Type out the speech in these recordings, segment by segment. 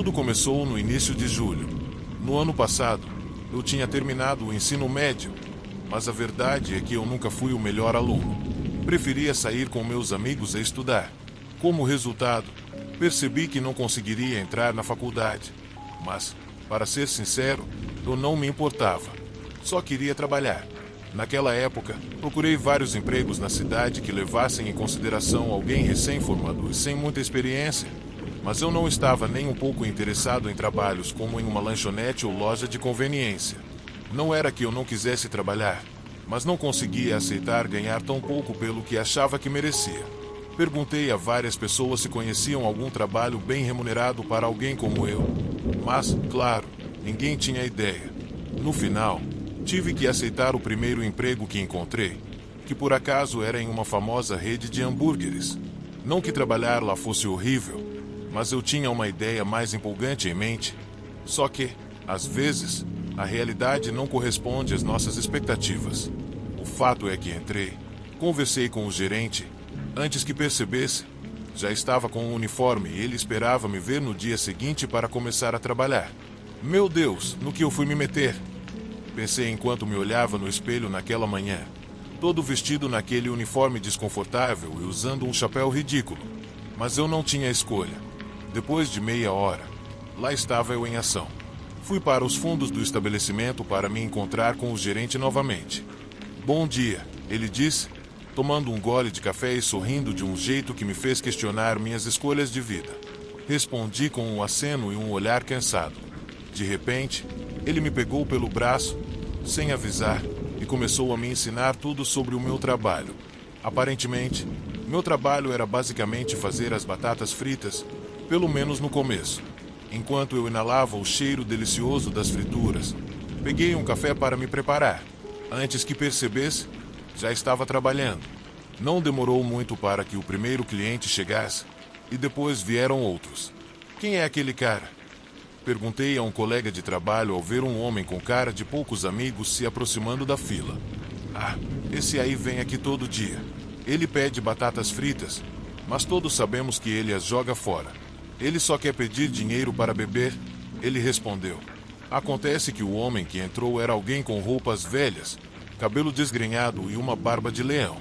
Tudo começou no início de julho. No ano passado, eu tinha terminado o ensino médio, mas a verdade é que eu nunca fui o melhor aluno. Preferia sair com meus amigos a estudar. Como resultado, percebi que não conseguiria entrar na faculdade. Mas, para ser sincero, eu não me importava. Só queria trabalhar. Naquela época, procurei vários empregos na cidade que levassem em consideração alguém recém-formado e sem muita experiência. Mas eu não estava nem um pouco interessado em trabalhos como em uma lanchonete ou loja de conveniência. Não era que eu não quisesse trabalhar, mas não conseguia aceitar ganhar tão pouco pelo que achava que merecia. Perguntei a várias pessoas se conheciam algum trabalho bem remunerado para alguém como eu. Mas, claro, ninguém tinha ideia. No final, tive que aceitar o primeiro emprego que encontrei, que por acaso era em uma famosa rede de hambúrgueres. Não que trabalhar lá fosse horrível, mas eu tinha uma ideia mais empolgante em mente. Só que, às vezes, a realidade não corresponde às nossas expectativas. O fato é que entrei, conversei com o gerente. Antes que percebesse, já estava com o uniforme e ele esperava me ver no dia seguinte para começar a trabalhar. Meu Deus, no que eu fui me meter? Pensei enquanto me olhava no espelho naquela manhã, todo vestido naquele uniforme desconfortável e usando um chapéu ridículo. Mas eu não tinha escolha. Depois de meia hora, lá estava eu em ação. Fui para os fundos do estabelecimento para me encontrar com o gerente novamente. Bom dia, ele disse, tomando um gole de café e sorrindo de um jeito que me fez questionar minhas escolhas de vida. Respondi com um aceno e um olhar cansado. De repente, ele me pegou pelo braço, sem avisar, e começou a me ensinar tudo sobre o meu trabalho. Aparentemente, meu trabalho era basicamente fazer as batatas fritas, pelo menos no começo. Enquanto eu inalava o cheiro delicioso das frituras, peguei um café para me preparar. Antes que percebesse, já estava trabalhando. Não demorou muito para que o primeiro cliente chegasse, e depois vieram outros. Quem é aquele cara? Perguntei a um colega de trabalho ao ver um homem com cara de poucos amigos se aproximando da fila. Ah, esse aí vem aqui todo dia. Ele pede batatas fritas, mas todos sabemos que ele as joga fora. Ele só quer pedir dinheiro para beber, ele respondeu. Acontece que o homem que entrou era alguém com roupas velhas, cabelo desgrenhado e uma barba de leão.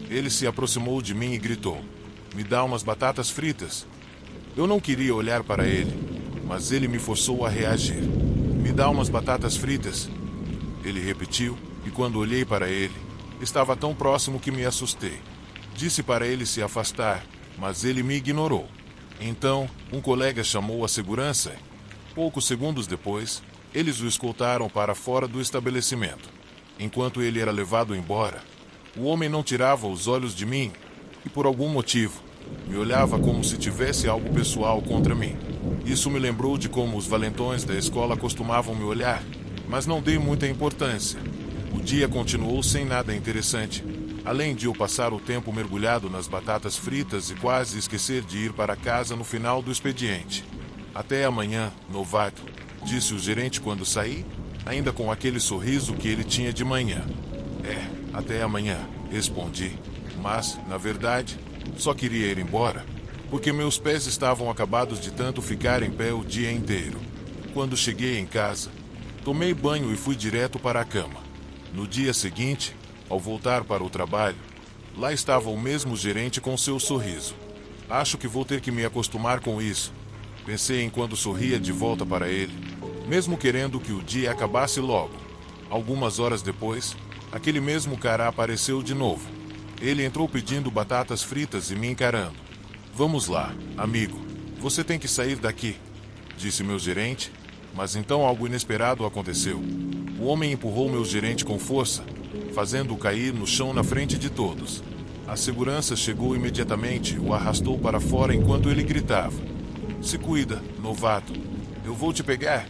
Ele se aproximou de mim e gritou: "Me dá umas batatas fritas." Eu não queria olhar para ele, mas ele me forçou a reagir. "Me dá umas batatas fritas." Ele repetiu, e quando olhei para ele, estava tão próximo que me assustei. Disse para ele se afastar, mas ele me ignorou. Então, um colega chamou a segurança. Poucos segundos depois, eles o escoltaram para fora do estabelecimento. Enquanto ele era levado embora, o homem não tirava os olhos de mim e, por algum motivo, me olhava como se tivesse algo pessoal contra mim. Isso me lembrou de como os valentões da escola costumavam me olhar, mas não dei muita importância. O dia continuou sem nada interessante, além de eu passar o tempo mergulhado nas batatas fritas e quase esquecer de ir para casa no final do expediente. "Até amanhã, novato", disse o gerente quando saí, ainda com aquele sorriso que ele tinha de manhã. "É, até amanhã", respondi, mas, na verdade, só queria ir embora, porque meus pés estavam acabados de tanto ficar em pé o dia inteiro. Quando cheguei em casa, tomei banho e fui direto para a cama. No dia seguinte, ao voltar para o trabalho, lá estava o mesmo gerente com seu sorriso. Acho que vou ter que me acostumar com isso, pensei enquanto sorria de volta para ele, mesmo querendo que o dia acabasse logo. Algumas horas depois, aquele mesmo cara apareceu de novo. Ele entrou pedindo batatas fritas e me encarando. "Vamos lá, amigo, você tem que sair daqui", disse meu gerente, mas então algo inesperado aconteceu. O homem empurrou meu gerente com força, fazendo-o cair no chão na frente de todos. A segurança chegou imediatamente e o arrastou para fora enquanto ele gritava: "Se cuida, novato. Eu vou te pegar.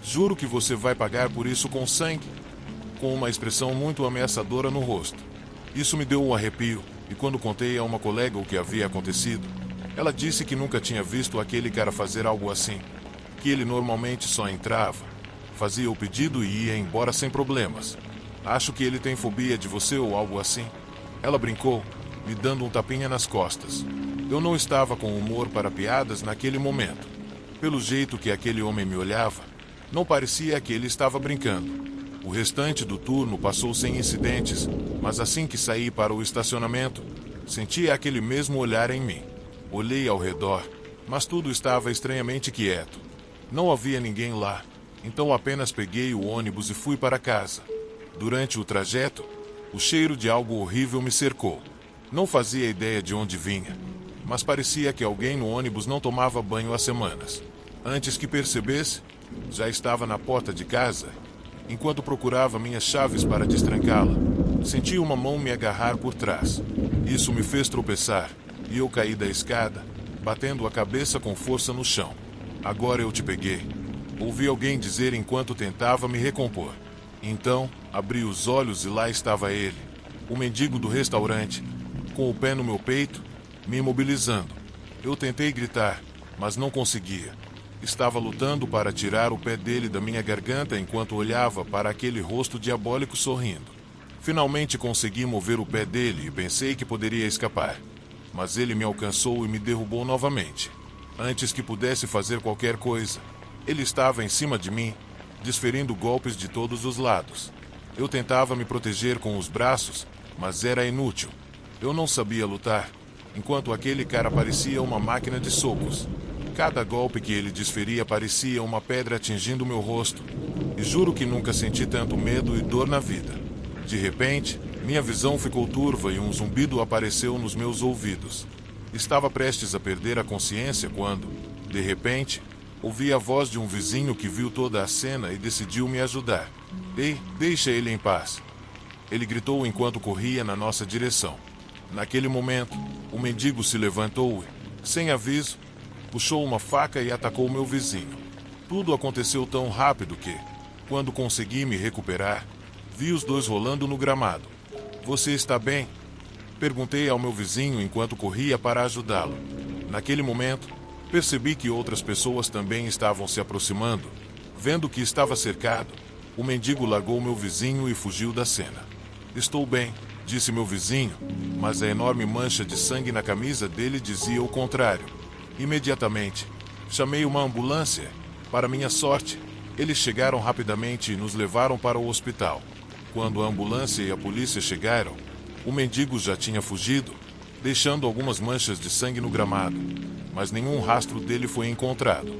Juro que você vai pagar por isso com sangue." Com uma expressão muito ameaçadora no rosto. Isso me deu um arrepio, e quando contei a uma colega o que havia acontecido, ela disse que nunca tinha visto aquele cara fazer algo assim, que ele normalmente só entrava, fazia o pedido e ia embora sem problemas. "Acho que ele tem fobia de você ou algo assim." Ela brincou, me dando um tapinha nas costas. Eu não estava com humor para piadas naquele momento. Pelo jeito que aquele homem me olhava, não parecia que ele estava brincando. O restante do turno passou sem incidentes, mas assim que saí para o estacionamento, senti aquele mesmo olhar em mim. Olhei ao redor, mas tudo estava estranhamente quieto. Não havia ninguém lá, então apenas peguei o ônibus e fui para casa. Durante o trajeto, o cheiro de algo horrível me cercou. Não fazia ideia de onde vinha, mas parecia que alguém no ônibus não tomava banho há semanas. Antes que percebesse, já estava na porta de casa. Enquanto procurava minhas chaves para destrancá-la, senti uma mão me agarrar por trás. Isso me fez tropeçar, e eu caí da escada, batendo a cabeça com força no chão. Agora eu te peguei. Ouvi alguém dizer enquanto tentava me recompor. Então, abri os olhos e lá estava ele, o mendigo do restaurante, com o pé no meu peito, me imobilizando. Eu tentei gritar, mas não conseguia. Estava lutando para tirar o pé dele da minha garganta enquanto olhava para aquele rosto diabólico sorrindo. Finalmente consegui mover o pé dele e pensei que poderia escapar. Mas ele me alcançou e me derrubou novamente. Antes que pudesse fazer qualquer coisa, ele estava em cima de mim, desferindo golpes de todos os lados. Eu tentava me proteger com os braços, mas era inútil. Eu não sabia lutar, enquanto aquele cara parecia uma máquina de socos. Cada golpe que ele desferia parecia uma pedra atingindo meu rosto, e juro que nunca senti tanto medo e dor na vida. De repente, minha visão ficou turva e um zumbido apareceu nos meus ouvidos. Estava prestes a perder a consciência quando, de repente, ouvi a voz de um vizinho que viu toda a cena e decidiu me ajudar. Ei, deixa ele em paz! Ele gritou enquanto corria na nossa direção. Naquele momento, o mendigo se levantou e, sem aviso, puxou uma faca e atacou meu vizinho. Tudo aconteceu tão rápido que, quando consegui me recuperar, vi os dois rolando no gramado. Você está bem? Perguntei ao meu vizinho enquanto corria para ajudá-lo. Naquele momento, percebi que outras pessoas também estavam se aproximando. Vendo que estava cercado, o mendigo largou meu vizinho e fugiu da cena. Estou bem, disse meu vizinho, mas a enorme mancha de sangue na camisa dele dizia o contrário. Imediatamente, chamei uma ambulância. Para minha sorte, eles chegaram rapidamente e nos levaram para o hospital. Quando a ambulância e a polícia chegaram, o mendigo já tinha fugido, deixando algumas manchas de sangue no gramado, mas nenhum rastro dele foi encontrado.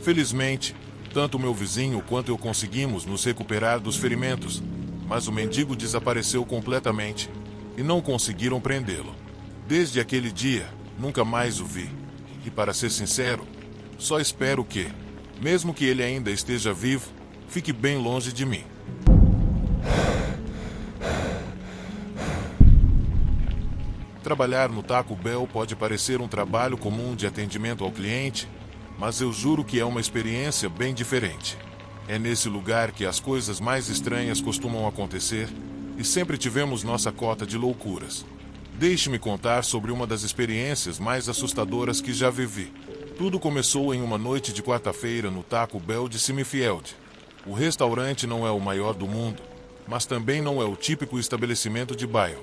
Felizmente, tanto meu vizinho quanto eu conseguimos nos recuperar dos ferimentos, mas o mendigo desapareceu completamente e não conseguiram prendê-lo. Desde aquele dia, nunca mais o vi. E para ser sincero, só espero que, mesmo que ele ainda esteja vivo, fique bem longe de mim. Trabalhar no Taco Bell pode parecer um trabalho comum de atendimento ao cliente, mas eu juro que é uma experiência bem diferente. É nesse lugar que as coisas mais estranhas costumam acontecer e sempre tivemos nossa cota de loucuras. Deixe-me contar sobre uma das experiências mais assustadoras que já vivi. Tudo começou em uma noite de quarta-feira no Taco Bell de Simifield. O restaurante não é o maior do mundo, mas também não é o típico estabelecimento de bairro.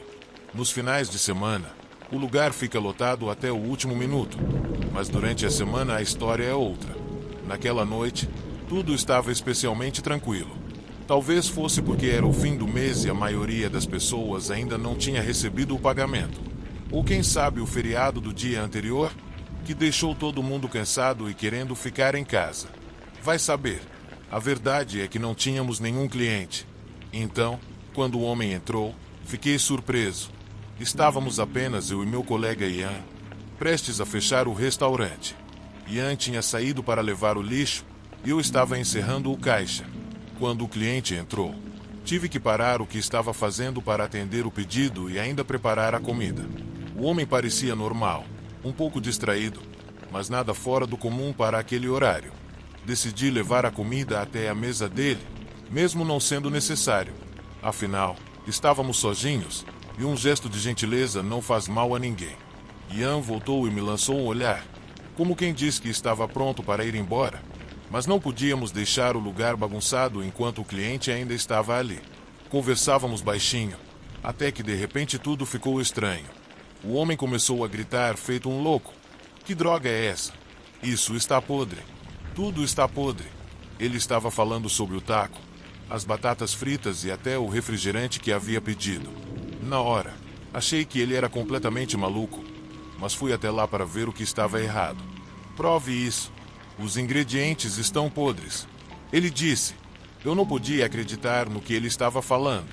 Nos finais de semana, o lugar fica lotado até o último minuto, mas durante a semana a história é outra. Naquela noite, tudo estava especialmente tranquilo. Talvez fosse porque era o fim do mês e a maioria das pessoas ainda não tinha recebido o pagamento. Ou quem sabe o feriado do dia anterior, que deixou todo mundo cansado e querendo ficar em casa. Vai saber. A verdade é que não tínhamos nenhum cliente. Então, quando o homem entrou, fiquei surpreso. Estávamos apenas eu e meu colega Ian, prestes a fechar o restaurante. Ian tinha saído para levar o lixo e eu estava encerrando o caixa. Quando o cliente entrou, tive que parar o que estava fazendo para atender o pedido e ainda preparar a comida. O homem parecia normal, um pouco distraído, mas nada fora do comum para aquele horário. Decidi levar a comida até a mesa dele, mesmo não sendo necessário. Afinal, estávamos sozinhos e um gesto de gentileza não faz mal a ninguém. Ian voltou e me lançou um olhar, como quem diz que estava pronto para ir embora. Mas não podíamos deixar o lugar bagunçado enquanto o cliente ainda estava ali. Conversávamos baixinho, até que de repente tudo ficou estranho. O homem começou a gritar feito um louco. Que droga é essa? Isso está podre. Tudo está podre. Ele estava falando sobre o taco, as batatas fritas e até o refrigerante que havia pedido. Na hora, achei que ele era completamente maluco, mas fui até lá para ver o que estava errado. Prove isso. Os ingredientes estão podres. Ele disse. Eu não podia acreditar no que ele estava falando.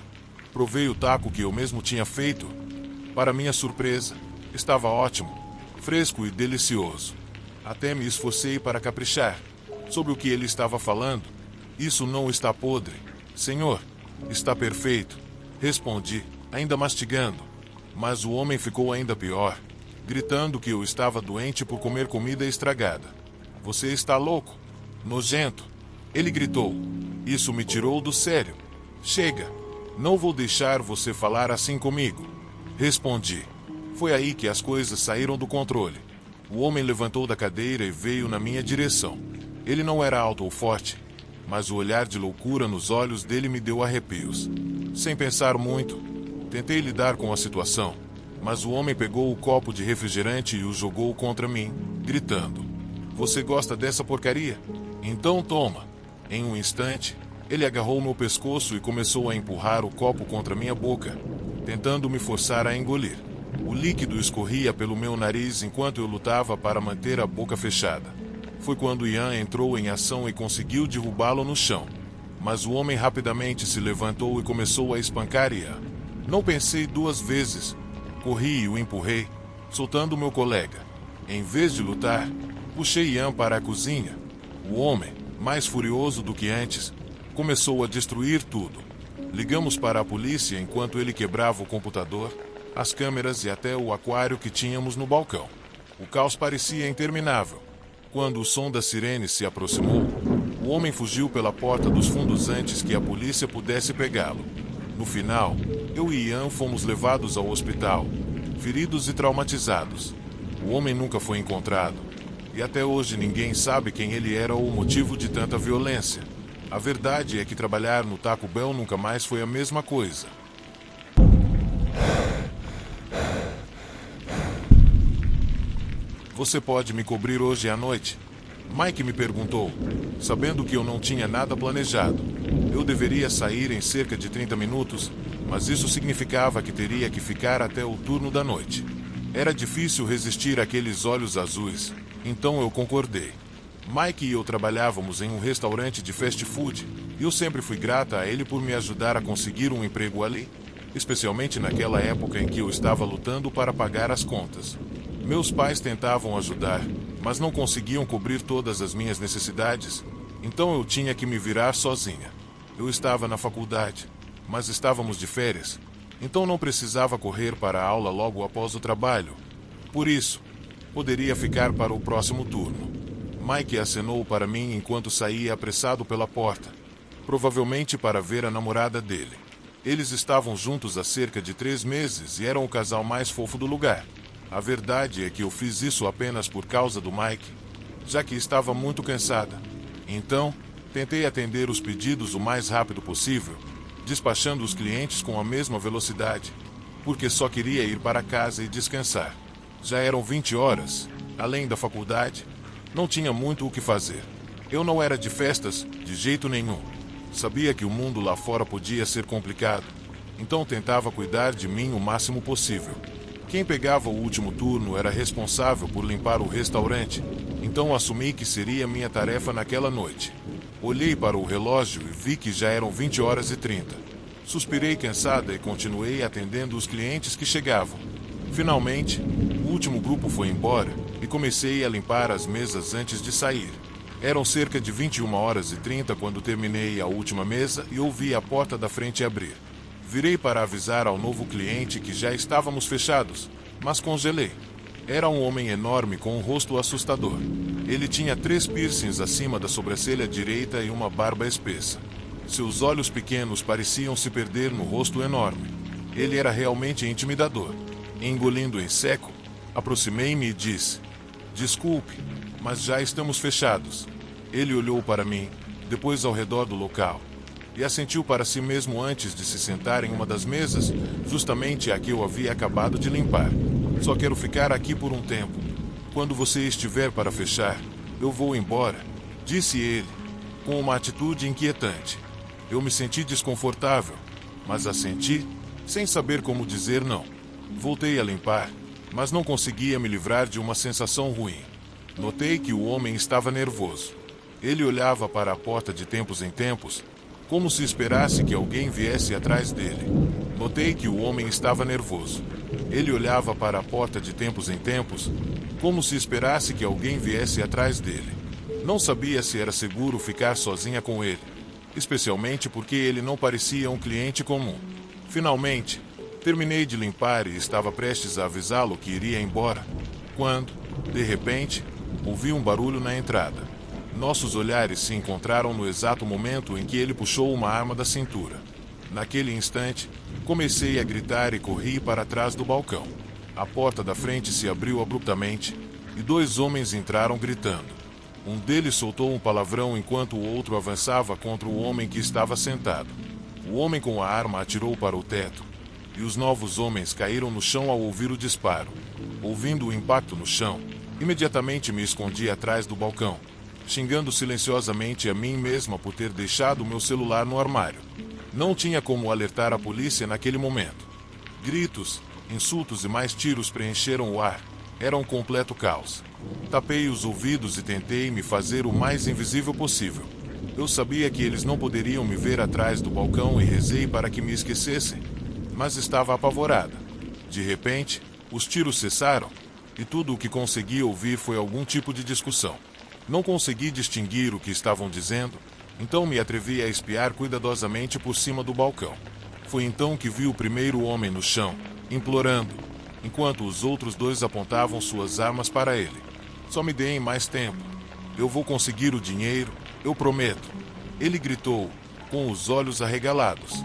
Provei o taco que eu mesmo tinha feito. Para minha surpresa, estava ótimo, fresco e delicioso. Até me esforcei para caprichar. Sobre o que ele estava falando, isso não está podre. Senhor, está perfeito. Respondi, ainda mastigando. Mas o homem ficou ainda pior, gritando que eu estava doente por comer comida estragada. Você está louco? Nojento. Ele gritou. Isso me tirou do sério. Chega. Não vou deixar você falar assim comigo. Respondi. Foi aí que as coisas saíram do controle. O homem levantou da cadeira e veio na minha direção. Ele não era alto ou forte, mas o olhar de loucura nos olhos dele me deu arrepios. Sem pensar muito, tentei lidar com a situação, mas o homem pegou o copo de refrigerante e o jogou contra mim, gritando: Você gosta dessa porcaria? Então toma. Em um instante, ele agarrou meu pescoço e começou a empurrar o copo contra minha boca, tentando me forçar a engolir. O líquido escorria pelo meu nariz enquanto eu lutava para manter a boca fechada. Foi quando Ian entrou em ação e conseguiu derrubá-lo no chão. Mas o homem rapidamente se levantou e começou a espancar Ian. Não pensei duas vezes. Corri e o empurrei, soltando meu colega. Em vez de lutar, puxei Ian para a cozinha. O homem, mais furioso do que antes, começou a destruir tudo. Ligamos para a polícia enquanto ele quebrava o computador, as câmeras e até o aquário que tínhamos no balcão. O caos parecia interminável. Quando o som da sirene se aproximou, o homem fugiu pela porta dos fundos antes que a polícia pudesse pegá-lo. No final, eu e Ian fomos levados ao hospital, feridos e traumatizados. O homem nunca foi encontrado, e até hoje ninguém sabe quem ele era ou o motivo de tanta violência. A verdade é que trabalhar no Taco Bell nunca mais foi a mesma coisa. Você pode me cobrir hoje à noite? Mike me perguntou, sabendo que eu não tinha nada planejado. Eu deveria sair em cerca de 30 minutos, mas isso significava que teria que ficar até o turno da noite. Era difícil resistir àqueles olhos azuis, então eu concordei. Mike e eu trabalhávamos em um restaurante de fast food, e eu sempre fui grata a ele por me ajudar a conseguir um emprego ali, especialmente naquela época em que eu estava lutando para pagar as contas. Meus pais tentavam ajudar, mas não conseguiam cobrir todas as minhas necessidades, então eu tinha que me virar sozinha. Eu estava na faculdade, mas estávamos de férias, então não precisava correr para a aula logo após o trabalho. Por isso, poderia ficar para o próximo turno. Mike acenou para mim enquanto saía apressado pela porta, provavelmente para ver a namorada dele. Eles estavam juntos há cerca de 3 meses e eram o casal mais fofo do lugar. A verdade é que eu fiz isso apenas por causa do Mike, já que estava muito cansada. Então, tentei atender os pedidos o mais rápido possível, despachando os clientes com a mesma velocidade, porque só queria ir para casa e descansar. Já eram 20 horas, além da faculdade, não tinha muito o que fazer. Eu não era de festas, de jeito nenhum. Sabia que o mundo lá fora podia ser complicado, então tentava cuidar de mim o máximo possível. Quem pegava o último turno era responsável por limpar o restaurante, então assumi que seria minha tarefa naquela noite. Olhei para o relógio e vi que já eram 20 horas e 30. Suspirei cansada e continuei atendendo os clientes que chegavam. Finalmente, o último grupo foi embora e comecei a limpar as mesas antes de sair. Eram cerca de 21 horas e 30 quando terminei a última mesa e ouvi a porta da frente abrir. Virei para avisar ao novo cliente que já estávamos fechados, mas congelei. Era um homem enorme com um rosto assustador. Ele tinha 3 piercings acima da sobrancelha direita e uma barba espessa. Seus olhos pequenos pareciam se perder no rosto enorme. Ele era realmente intimidador. Engolindo em seco, aproximei-me e disse: Desculpe, mas já estamos fechados. Ele olhou para mim, depois ao redor do local, e assentiu para si mesmo antes de se sentar em uma das mesas, justamente a que eu havia acabado de limpar. Só quero ficar aqui por um tempo. Quando você estiver para fechar, eu vou embora. disse ele, com uma atitude inquietante. Eu me senti desconfortável, mas assenti, sem saber como dizer não. Voltei a limpar, mas não conseguia me livrar de uma sensação ruim. Notei que o homem estava nervoso. Ele olhava para a porta de tempos em tempos, como se esperasse que alguém viesse atrás dele. Notei que o homem estava nervoso. Ele olhava para a porta de tempos em tempos, como se esperasse que alguém viesse atrás dele. Não sabia se era seguro ficar sozinha com ele, especialmente porque ele não parecia um cliente comum. Finalmente, terminei de limpar e estava prestes a avisá-lo que iria embora, quando, de repente, ouvi um barulho na entrada. Nossos olhares se encontraram no exato momento em que ele puxou uma arma da cintura. Naquele instante, comecei a gritar e corri para trás do balcão. A porta da frente se abriu abruptamente e 2 homens entraram gritando. Um deles soltou um palavrão enquanto o outro avançava contra o homem que estava sentado. O homem com a arma atirou para o teto, e os novos homens caíram no chão ao ouvir o disparo. Ouvindo o impacto no chão, imediatamente me escondi atrás do balcão, xingando silenciosamente a mim mesma por ter deixado meu celular no armário. Não tinha como alertar a polícia naquele momento. Gritos, insultos e mais tiros preencheram o ar. Era um completo caos. Tapei os ouvidos e tentei me fazer o mais invisível possível. Eu sabia que eles não poderiam me ver atrás do balcão e rezei para que me esquecessem, mas estava apavorada. De repente, os tiros cessaram e tudo o que consegui ouvir foi algum tipo de discussão. Não consegui distinguir o que estavam dizendo, então me atrevi a espiar cuidadosamente por cima do balcão. Foi então que vi o primeiro homem no chão, implorando, enquanto os outros 2 apontavam suas armas para ele. Só me deem mais tempo. Eu vou conseguir o dinheiro, eu prometo. Ele gritou, com os olhos arregalados.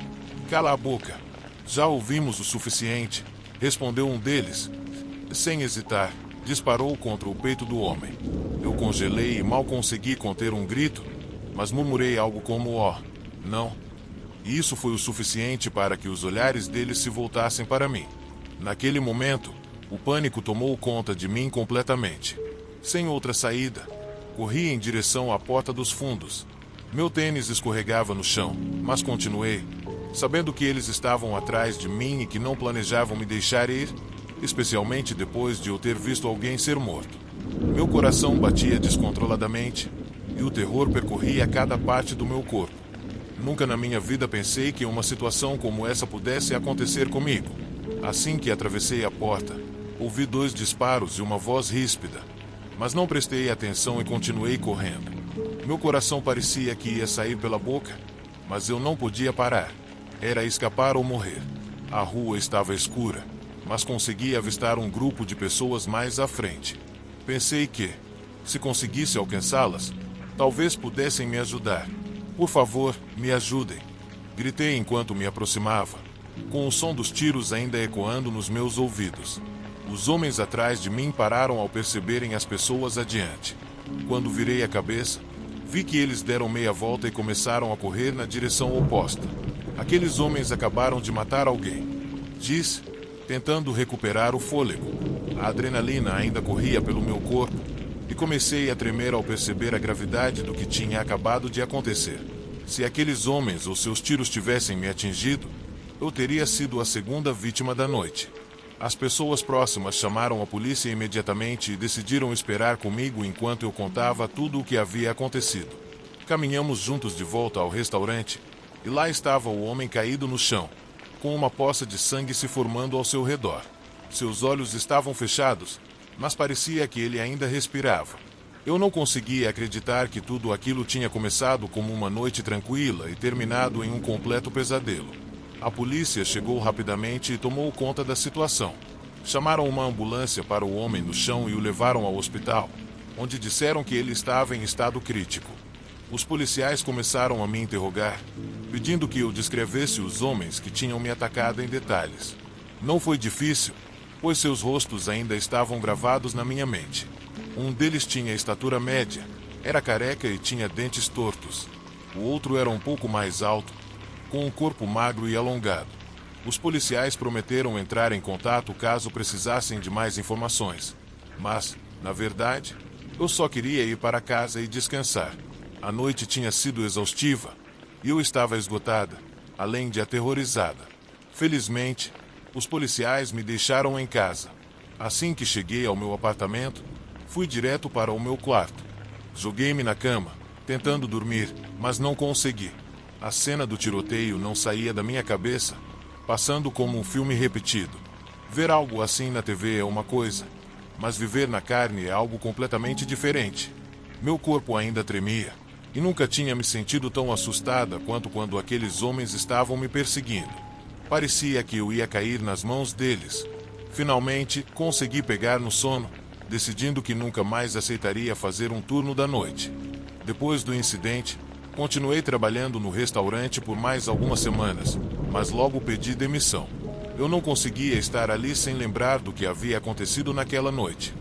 Cala a boca. Já ouvimos o suficiente, respondeu um deles. Sem hesitar, disparou contra o peito do homem. Eu congelei e mal consegui conter um grito, mas murmurei algo como não. E isso foi o suficiente para que os olhares deles se voltassem para mim. Naquele momento, o pânico tomou conta de mim completamente. Sem outra saída, corri em direção à porta dos fundos. Meu tênis escorregava no chão, mas continuei, sabendo que eles estavam atrás de mim e que não planejavam me deixar ir, especialmente depois de eu ter visto alguém ser morto. Meu coração batia descontroladamente e o terror percorria cada parte do meu corpo. Nunca na minha vida pensei que uma situação como essa pudesse acontecer comigo. Assim que atravessei a porta, ouvi 2 disparos e uma voz ríspida, mas não prestei atenção e continuei correndo. Meu coração parecia que ia sair pela boca, mas eu não podia parar. Era escapar ou morrer. A rua estava escura, mas consegui avistar um grupo de pessoas mais à frente. Pensei que, se conseguisse alcançá-las, talvez pudessem me ajudar. Por favor, me ajudem. Gritei enquanto me aproximava, com o som dos tiros ainda ecoando nos meus ouvidos. Os homens atrás de mim pararam ao perceberem as pessoas adiante. Quando virei a cabeça, vi que eles deram meia volta e começaram a correr na direção oposta. Aqueles homens acabaram de matar alguém, disse, tentando recuperar o fôlego. A adrenalina ainda corria pelo meu corpo e comecei a tremer ao perceber a gravidade do que tinha acabado de acontecer. Se aqueles homens ou seus tiros tivessem me atingido, eu teria sido a segunda vítima da noite. As pessoas próximas chamaram a polícia imediatamente e decidiram esperar comigo enquanto eu contava tudo o que havia acontecido. Caminhamos juntos de volta ao restaurante e lá estava o homem caído no chão, com uma poça de sangue se formando ao seu redor. Seus olhos estavam fechados, mas parecia que ele ainda respirava. Eu não conseguia acreditar que tudo aquilo tinha começado como uma noite tranquila e terminado em um completo pesadelo. A polícia chegou rapidamente e tomou conta da situação. Chamaram uma ambulância para o homem no chão e o levaram ao hospital, onde disseram que ele estava em estado crítico. Os policiais começaram a me interrogar, pedindo que eu descrevesse os homens que tinham me atacado em detalhes. Não foi difícil, pois seus rostos ainda estavam gravados na minha mente. Um deles tinha estatura média, era careca e tinha dentes tortos. O outro era um pouco mais alto, com um corpo magro e alongado. Os policiais prometeram entrar em contato caso precisassem de mais informações. Mas, na verdade, eu só queria ir para casa e descansar. A noite tinha sido exaustiva e eu estava esgotada, além de aterrorizada. Felizmente, os policiais me deixaram em casa. Assim que cheguei ao meu apartamento, fui direto para o meu quarto. Joguei-me na cama, tentando dormir, mas não consegui. A cena do tiroteio não saía da minha cabeça, passando como um filme repetido. Ver algo assim na TV é uma coisa, mas viver na carne é algo completamente diferente. Meu corpo ainda tremia, e nunca tinha me sentido tão assustada quanto quando aqueles homens estavam me perseguindo. Parecia que eu ia cair nas mãos deles. Finalmente, consegui pegar no sono, decidindo que nunca mais aceitaria fazer um turno da noite. Depois do incidente, continuei trabalhando no restaurante por mais algumas semanas, mas logo pedi demissão. Eu não conseguia estar ali sem lembrar do que havia acontecido naquela noite.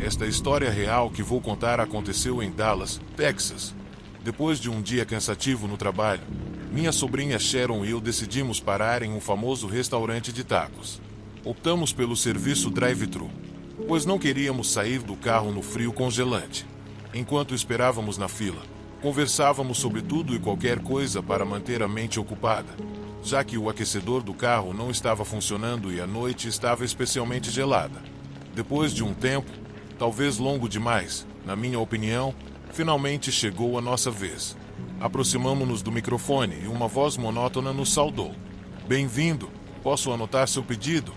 Esta história real que vou contar aconteceu em Dallas, Texas. Depois de um dia cansativo no trabalho, minha sobrinha Sharon e eu decidimos parar em um famoso restaurante de tacos. Optamos pelo serviço drive-thru, pois não queríamos sair do carro no frio congelante. Enquanto esperávamos na fila, conversávamos sobre tudo e qualquer coisa para manter a mente ocupada, já que o aquecedor do carro não estava funcionando e a noite estava especialmente gelada. Depois de um tempo, talvez longo demais, na minha opinião, finalmente chegou a nossa vez. Aproximamo-nos do microfone e uma voz monótona nos saudou. Bem-vindo, posso anotar seu pedido?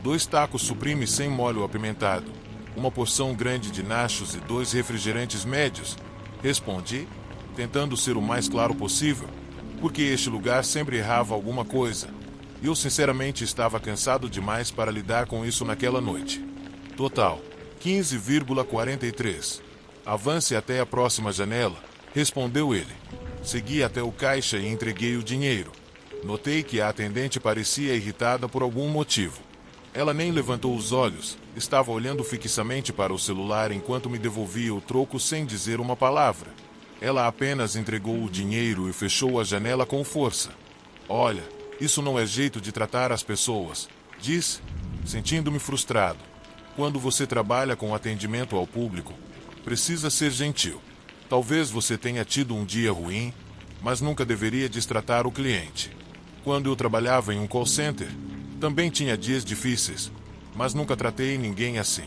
2 tacos Supreme sem molho apimentado, uma porção grande de nachos e 2 refrigerantes médios. Respondi, tentando ser o mais claro possível, porque este lugar sempre errava alguma coisa, e eu sinceramente estava cansado demais para lidar com isso naquela noite. Total, 15,43. Avance até a próxima janela, respondeu ele. Segui até o caixa e entreguei o dinheiro. Notei que a atendente parecia irritada por algum motivo. Ela nem levantou os olhos, estava olhando fixamente para o celular enquanto me devolvia o troco sem dizer uma palavra. Ela apenas entregou o dinheiro e fechou a janela com força. Olha, isso não é jeito de tratar as pessoas, disse, sentindo-me frustrado. Quando você trabalha com atendimento ao público, precisa ser gentil. Talvez você tenha tido um dia ruim, mas nunca deveria destratar o cliente. Quando eu trabalhava em um call center, também tinha dias difíceis, mas nunca tratei ninguém assim.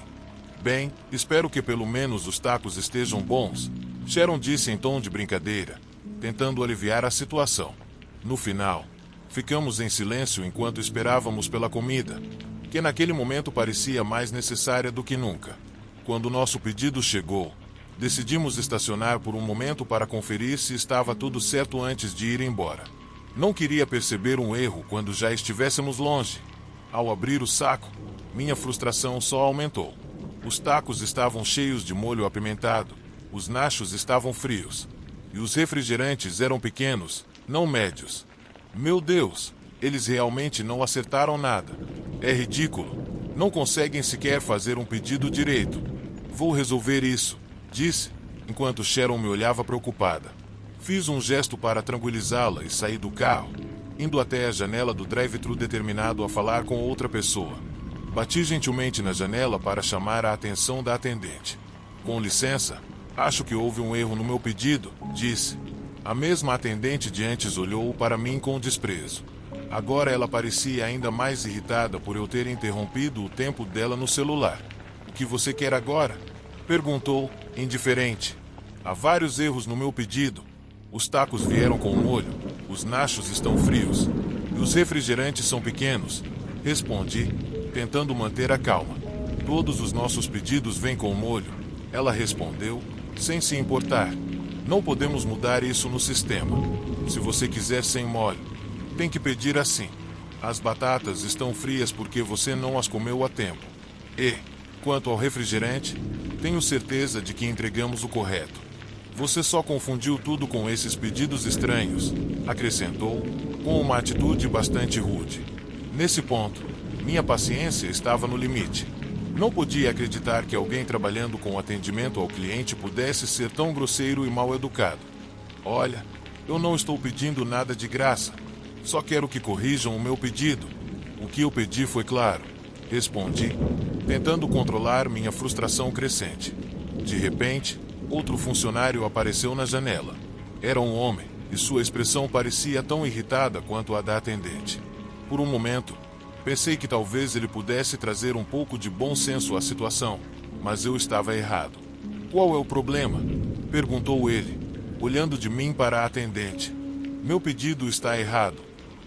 Bem, espero que pelo menos os tacos estejam bons, Sharon disse em tom de brincadeira, tentando aliviar a situação. No final, ficamos em silêncio enquanto esperávamos pela comida, que naquele momento parecia mais necessária do que nunca. Quando nosso pedido chegou, decidimos estacionar por um momento para conferir se estava tudo certo antes de ir embora. Não queria perceber um erro quando já estivéssemos longe. Ao abrir o saco, minha frustração só aumentou. Os tacos estavam cheios de molho apimentado, os nachos estavam frios, e os refrigerantes eram pequenos, não médios. Meu Deus, eles realmente não acertaram nada. É ridículo. Não conseguem sequer fazer um pedido direito. Vou resolver isso, disse, enquanto Sharon me olhava preocupada. Fiz um gesto para tranquilizá-la e saí do carro, indo até a janela do drive-thru determinado a falar com outra pessoa. Bati gentilmente na janela para chamar a atenção da atendente. Com licença, acho que houve um erro no meu pedido, disse. A mesma atendente de antes olhou para mim com desprezo. Agora ela parecia ainda mais irritada por eu ter interrompido o tempo dela no celular. O que você quer agora? Perguntou, indiferente. Há vários erros no meu pedido. Os tacos vieram com molho, os nachos estão frios, e os refrigerantes são pequenos. Respondi, tentando manter a calma. Todos os nossos pedidos vêm com molho. Ela respondeu, sem se importar. Não podemos mudar isso no sistema. Se você quiser sem molho, tem que pedir assim. As batatas estão frias porque você não as comeu a tempo. E, quanto ao refrigerante, tenho certeza de que entregamos o correto. Você só confundiu tudo com esses pedidos estranhos, acrescentou, com uma atitude bastante rude. Nesse ponto, minha paciência estava no limite. Não podia acreditar que alguém trabalhando com atendimento ao cliente pudesse ser tão grosseiro e mal educado. Olha, eu não estou pedindo nada de graça. Só quero que corrijam o meu pedido. O que eu pedi foi claro. respondi, tentando controlar minha frustração crescente. De repente, outro funcionário apareceu na janela. Era um homem, e sua expressão parecia tão irritada quanto a da atendente. Por um momento, pensei que talvez ele pudesse trazer um pouco de bom senso à situação, mas eu estava errado. "Qual é o problema?" perguntou ele, olhando de mim para a atendente. "Meu pedido está errado,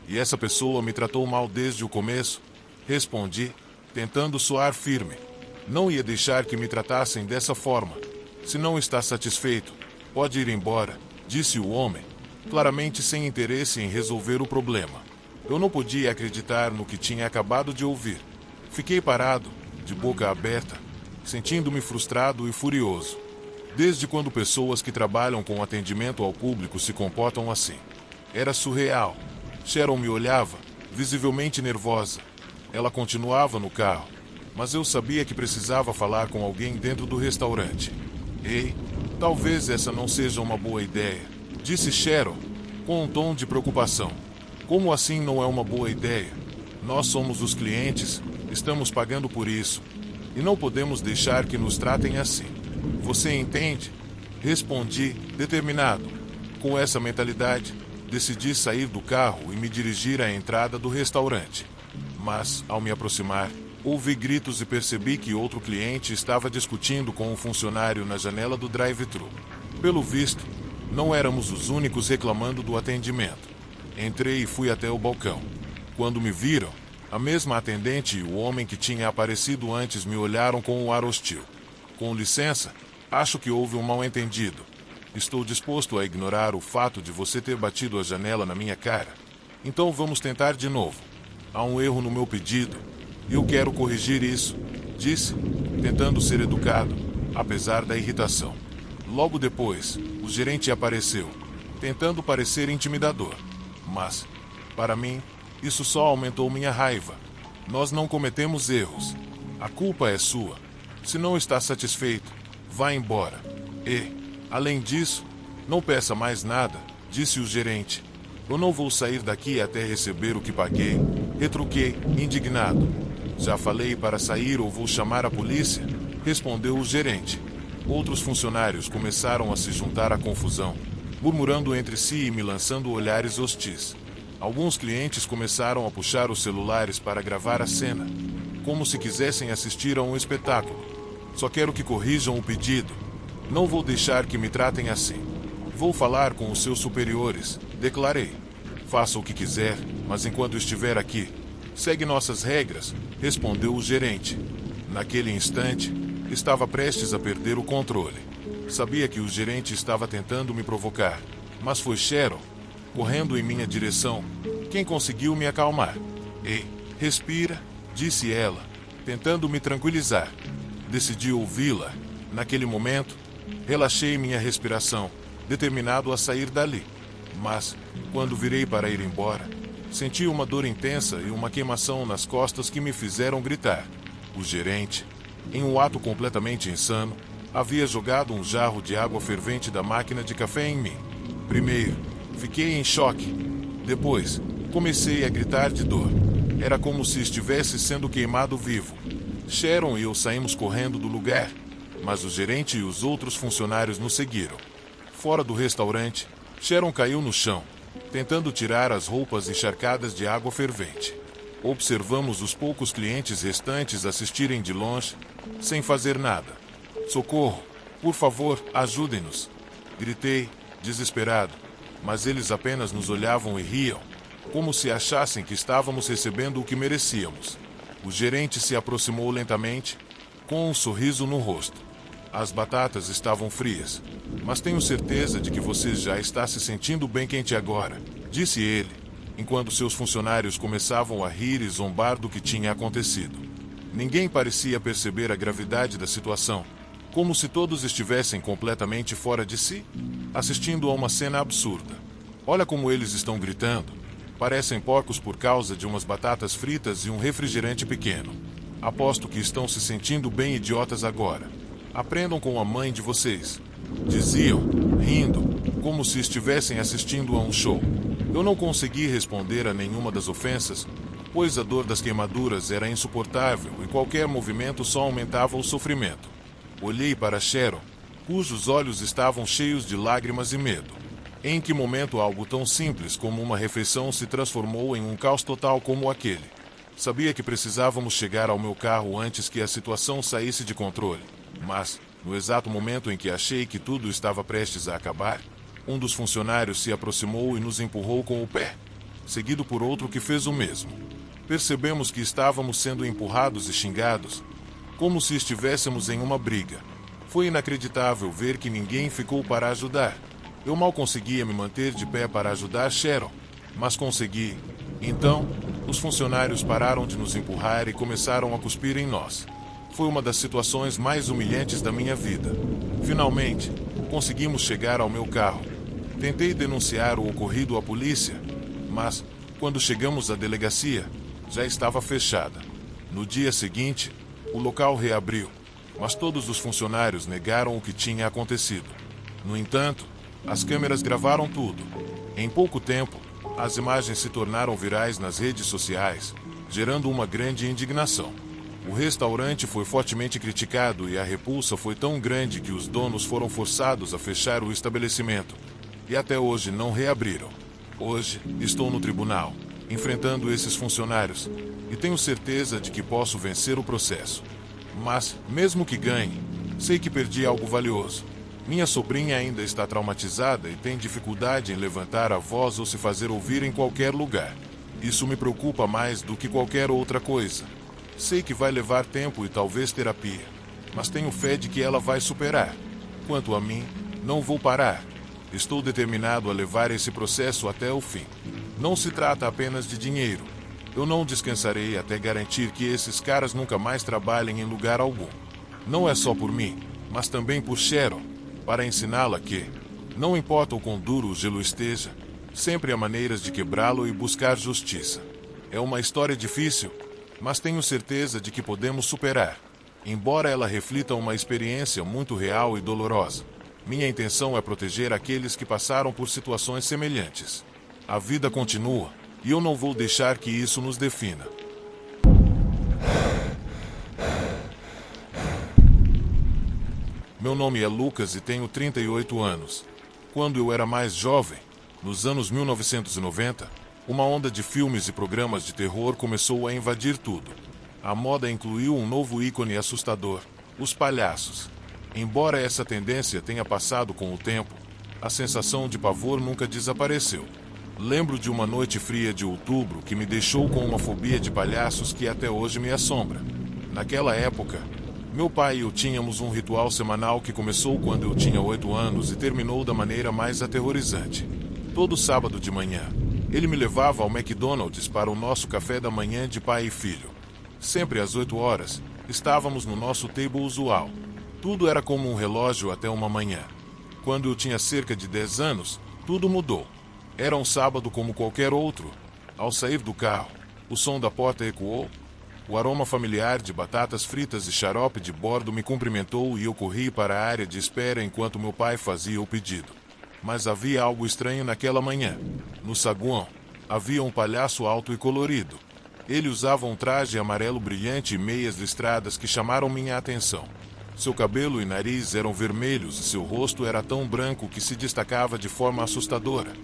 e essa pessoa me tratou mal desde o começo", respondi, tentando soar firme. Não ia deixar que me tratassem dessa forma. "Se não está satisfeito, pode ir embora", disse o homem, claramente sem interesse em resolver o problema. Eu não podia acreditar no que tinha acabado de ouvir. Fiquei parado, de boca aberta, sentindo-me frustrado e furioso. Desde quando pessoas que trabalham com atendimento ao público se comportam assim? Era surreal. Sharon me olhava, visivelmente nervosa. Ela continuava no carro, mas eu sabia que precisava falar com alguém dentro do restaurante. "Ei, talvez essa não seja uma boa ideia", disse Sharon, com um tom de preocupação. "Como assim não é uma boa ideia? Nós somos os clientes, estamos pagando por isso, e não podemos deixar que nos tratem assim. Você entende?" Respondi, determinado. Com essa mentalidade, decidi sair do carro e me dirigir à entrada do restaurante. Mas, ao me aproximar, ouvi gritos e percebi que outro cliente estava discutindo com um funcionário na janela do drive-thru. Pelo visto, não éramos os únicos reclamando do atendimento. Entrei e fui até o balcão. Quando me viram, a mesma atendente e o homem que tinha aparecido antes me olharam com um ar hostil. "Com licença, acho que houve um mal-entendido. Estou disposto a ignorar o fato de você ter batido a janela na minha cara. Então vamos tentar de novo. Há um erro no meu pedido, e eu quero corrigir isso", disse, tentando ser educado, apesar da irritação. Logo depois, o gerente apareceu, tentando parecer intimidador. Mas, para mim, isso só aumentou minha raiva. "Nós não cometemos erros. A culpa é sua. Se não está satisfeito, vá embora. E, além disso, não peça mais nada", disse o gerente. "Eu não vou sair daqui até receber o que paguei", retruquei, indignado. "Já falei para sair ou vou chamar a polícia", respondeu o gerente. Outros funcionários começaram a se juntar à confusão, murmurando entre si e me lançando olhares hostis. Alguns clientes começaram a puxar os celulares para gravar a cena, como se quisessem assistir a um espetáculo. "Só quero que corrijam o pedido. Não vou deixar que me tratem assim. Vou falar com os seus superiores", declarei. "Faça o que quiser, mas enquanto estiver aqui, segue nossas regras", respondeu o gerente. Naquele instante, estava prestes a perder o controle. Sabia que o gerente estava tentando me provocar, mas foi Sharon, correndo em minha direção, quem conseguiu me acalmar. "Ei, respira", disse ela, tentando me tranquilizar. Decidi ouvi-la. Naquele momento, relaxei minha respiração, determinado a sair dali. Mas, quando virei para ir embora, senti uma dor intensa e uma queimação nas costas que me fizeram gritar. O gerente, em um ato completamente insano, havia jogado um jarro de água fervente da máquina de café em mim. Primeiro, fiquei em choque. Depois, comecei a gritar de dor. Era como se estivesse sendo queimado vivo. Sharon e eu saímos correndo do lugar, mas o gerente e os outros funcionários nos seguiram. Fora do restaurante, Sharon caiu no chão, tentando tirar as roupas encharcadas de água fervente. Observamos os poucos clientes restantes assistirem de longe, sem fazer nada. "Socorro! Por favor, ajudem-nos!" gritei, desesperado, mas eles apenas nos olhavam e riam, como se achassem que estávamos recebendo o que merecíamos. O gerente se aproximou lentamente, com um sorriso no rosto. "As batatas estavam frias, mas tenho certeza de que você já está se sentindo bem quente agora", disse ele, enquanto seus funcionários começavam a rir e zombar do que tinha acontecido. Ninguém parecia perceber a gravidade da situação, como se todos estivessem completamente fora de si, assistindo a uma cena absurda. "Olha como eles estão gritando. Parecem porcos por causa de umas batatas fritas e um refrigerante pequeno. Aposto que estão se sentindo bem idiotas agora. Aprendam com a mãe de vocês", diziam, rindo, como se estivessem assistindo a um show. Eu não consegui responder a nenhuma das ofensas, pois a dor das queimaduras era insuportável e qualquer movimento só aumentava o sofrimento. Olhei para Sharon, cujos olhos estavam cheios de lágrimas e medo. Em que momento algo tão simples como uma refeição se transformou em um caos total como aquele? Sabia que precisávamos chegar ao meu carro antes que a situação saísse de controle, mas, no exato momento em que achei que tudo estava prestes a acabar, um dos funcionários se aproximou e nos empurrou com o pé, seguido por outro que fez o mesmo. Percebemos que estávamos sendo empurrados e xingados, como se estivéssemos em uma briga. Foi inacreditável ver que ninguém ficou para ajudar. Eu mal conseguia me manter de pé para ajudar Sharon, mas consegui. Então, os funcionários pararam de nos empurrar e começaram a cuspir em nós. Foi uma das situações mais humilhantes da minha vida. Finalmente, conseguimos chegar ao meu carro. Tentei denunciar o ocorrido à polícia, mas, quando chegamos à delegacia, já estava fechada. No dia seguinte, o local reabriu, mas todos os funcionários negaram o que tinha acontecido. No entanto, as câmeras gravaram tudo. Em pouco tempo, as imagens se tornaram virais nas redes sociais, gerando uma grande indignação. O restaurante foi fortemente criticado e a repulsa foi tão grande que os donos foram forçados a fechar o estabelecimento. E até hoje não reabriram. Hoje, estou no tribunal, enfrentando esses funcionários, e tenho certeza de que posso vencer o processo. Mas, mesmo que ganhe, sei que perdi algo valioso. Minha sobrinha ainda está traumatizada e tem dificuldade em levantar a voz ou se fazer ouvir em qualquer lugar. Isso me preocupa mais do que qualquer outra coisa. Sei que vai levar tempo e talvez terapia, mas tenho fé de que ela vai superar. Quanto a mim, não vou parar. Estou determinado a levar esse processo até o fim. Não se trata apenas de dinheiro. Eu não descansarei até garantir que esses caras nunca mais trabalhem em lugar algum. Não é só por mim, mas também por Sharon, para ensiná-la que, não importa o quão duro o gelo esteja, sempre há maneiras de quebrá-lo e buscar justiça. É uma história difícil, mas tenho certeza de que podemos superar, embora ela reflita uma experiência muito real e dolorosa. Minha intenção é proteger aqueles que passaram por situações semelhantes. A vida continua, e eu não vou deixar que isso nos defina. Meu nome é Lucas e tenho 38 anos. Quando eu era mais jovem, nos anos 1990, uma onda de filmes e programas de terror começou a invadir tudo. A moda incluiu um novo ícone assustador: os palhaços. Embora essa tendência tenha passado com o tempo, a sensação de pavor nunca desapareceu. Lembro de uma noite fria de outubro que me deixou com uma fobia de palhaços que até hoje me assombra. Naquela época, meu pai e eu tínhamos um ritual semanal que começou quando eu tinha 8 anos e terminou da maneira mais aterrorizante. Todo sábado de manhã, ele me levava ao McDonald's para o nosso café da manhã de pai e filho. Sempre às 8 horas, estávamos no nosso table usual. Tudo era como um relógio até uma manhã. Quando eu tinha cerca de 10 anos, tudo mudou. Era um sábado como qualquer outro. Ao sair do carro, o som da porta ecoou. O aroma familiar de batatas fritas e xarope de bordo me cumprimentou e eu corri para a área de espera enquanto meu pai fazia o pedido. Mas havia algo estranho naquela manhã. No saguão, havia um palhaço alto e colorido. Ele usava um traje amarelo brilhante e meias listradas que chamaram minha atenção. Seu cabelo e nariz eram vermelhos e seu rosto era tão branco que se destacava de forma assustadora,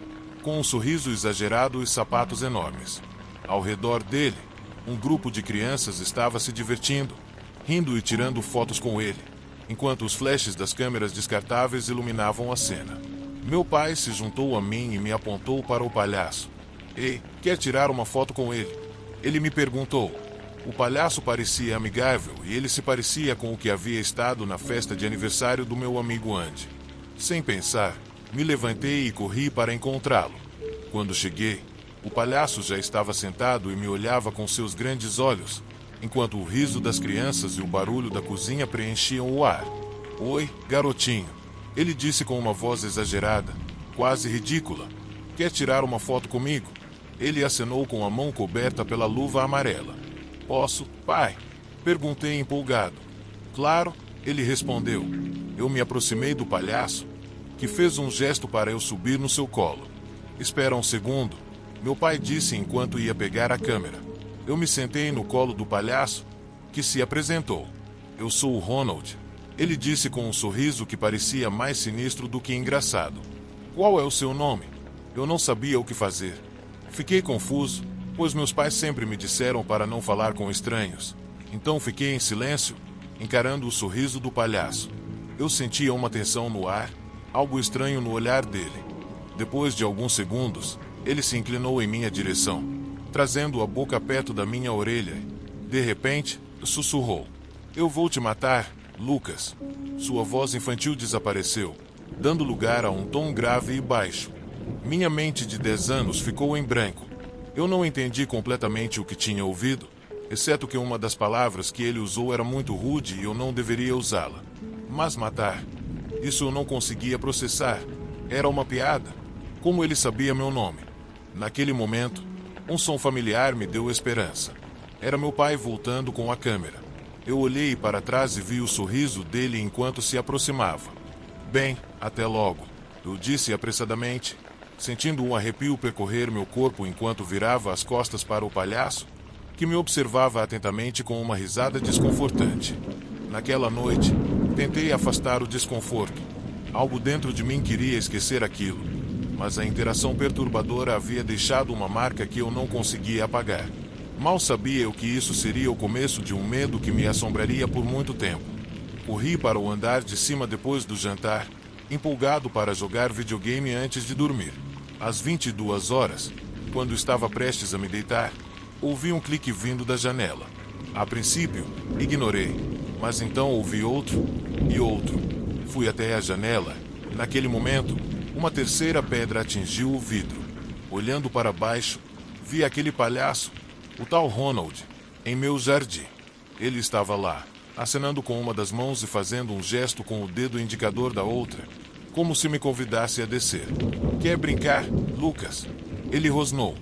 com um sorriso exagerado e sapatos enormes. Ao redor dele, um grupo de crianças estava se divertindo, rindo e tirando fotos com ele, enquanto os flashes das câmeras descartáveis iluminavam a cena. Meu pai se juntou a mim e me apontou para o palhaço. "Ei, quer tirar uma foto com ele?" Ele me perguntou. O palhaço parecia amigável e ele se parecia com o que havia estado na festa de aniversário do meu amigo Andy. Sem pensar, me levantei e corri para encontrá-lo. Quando cheguei, o palhaço já estava sentado e me olhava com seus grandes olhos, enquanto o riso das crianças e o barulho da cozinha preenchiam o ar. "Oi, garotinho", ele disse com uma voz exagerada, quase ridícula. "Quer tirar uma foto comigo?" Ele acenou com a mão coberta pela luva amarela. "Posso, pai?" perguntei empolgado. "Claro", ele respondeu. Eu me aproximei do palhaço, que fez um gesto para eu subir no seu colo. "Espera um segundo", meu pai disse enquanto ia pegar a câmera. Eu me sentei no colo do palhaço, que se apresentou. Eu sou o Ronald. Ele disse com um sorriso que parecia mais sinistro do que engraçado. Qual é o seu nome? Eu não sabia o que fazer. Fiquei confuso, pois meus pais sempre me disseram para não falar com estranhos. Então fiquei em silêncio, encarando o sorriso do palhaço. Eu sentia uma tensão no ar, algo estranho no olhar dele. Depois de alguns segundos, ele se inclinou em minha direção, trazendo a boca perto da minha orelha. De repente, sussurrou: "Eu vou te matar, Lucas." Sua voz infantil desapareceu, dando lugar a um tom grave e baixo. Minha mente de 10 anos ficou em branco. Eu não entendi completamente o que tinha ouvido, exceto que uma das palavras que ele usou era muito rude e eu não deveria usá-la. Mas matar, isso eu não conseguia processar. Era uma piada. Como ele sabia meu nome? Naquele momento, um som familiar me deu esperança. Era meu pai voltando com a câmera. Eu olhei para trás e vi o sorriso dele enquanto se aproximava. "Bem, até logo", eu disse apressadamente, sentindo um arrepio percorrer meu corpo enquanto virava as costas para o palhaço, que me observava atentamente com uma risada desconfortante. Naquela noite, tentei afastar o desconforto. Algo dentro de mim queria esquecer aquilo, mas a interação perturbadora havia deixado uma marca que eu não conseguia apagar. Mal sabia eu que isso seria o começo de um medo que me assombraria por muito tempo. Corri para o andar de cima depois do jantar, empolgado para jogar videogame antes de dormir. Às 22 horas, quando estava prestes a me deitar, ouvi um clique vindo da janela. A princípio, ignorei, mas então ouvi outro e outro. Fui até a janela. Naquele momento, uma terceira pedra atingiu o vidro. Olhando para baixo, vi aquele palhaço, o tal Ronald, em meu jardim. Ele estava lá, acenando com uma das mãos e fazendo um gesto com o dedo indicador da outra, como se me convidasse a descer. "Quer brincar, Lucas?" Ele rosnou.